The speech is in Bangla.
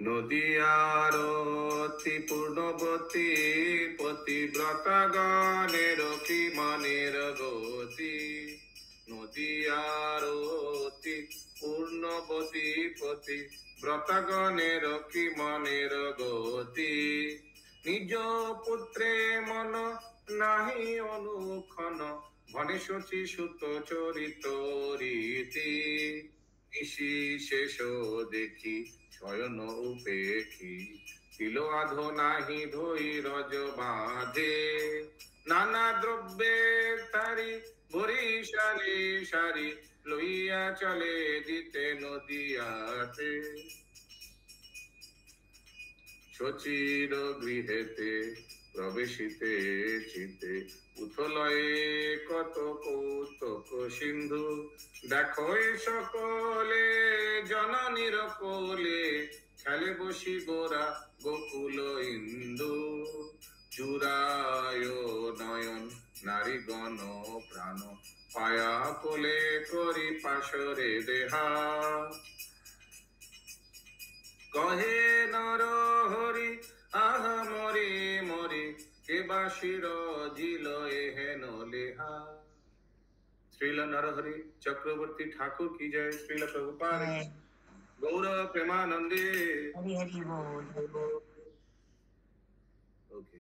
নদিয়ার অতি পূর্ণবতী পতিব্রতা গণের কি মনের গতি। নদিয়ার অতি পূর্ণবতী পতিব্রতা গণের কি মনের গতি। নিজ পুত্রে মন নাহি অনুক্ষণ ভনে শচী সুত চরিত রীতি। নিশি শেষ দেখি শয়ন উপেক্ষী তিল আধো নাহি ধৈর্য বাঁধে। নানা দ্রব্যে তারি ভরি সারি সারি লইয়া চলে দিতে নদিয়াতে। শচীর গৃহেতে প্রবেশিতে চিতে উথলয়ে কত কৌতুক সিন্ধু। দেখো সকলে জননীর কোলে খেলে বসি গোরা গোকুল ইন্দু। জুরায় নয়ন নারীগণ প্রাণ পায়া কোলে করি পাশরে দেহা। কহে নর হরি আহ মরি মরি কে বাসির জিল এহেন লেহা। শ্রীল নরহরি চক্রবর্তী ঠাকুর কি জয়। শ্রীল প্রভুপাদ গৌর প্রেমানন্দে। हरि हरि बोल।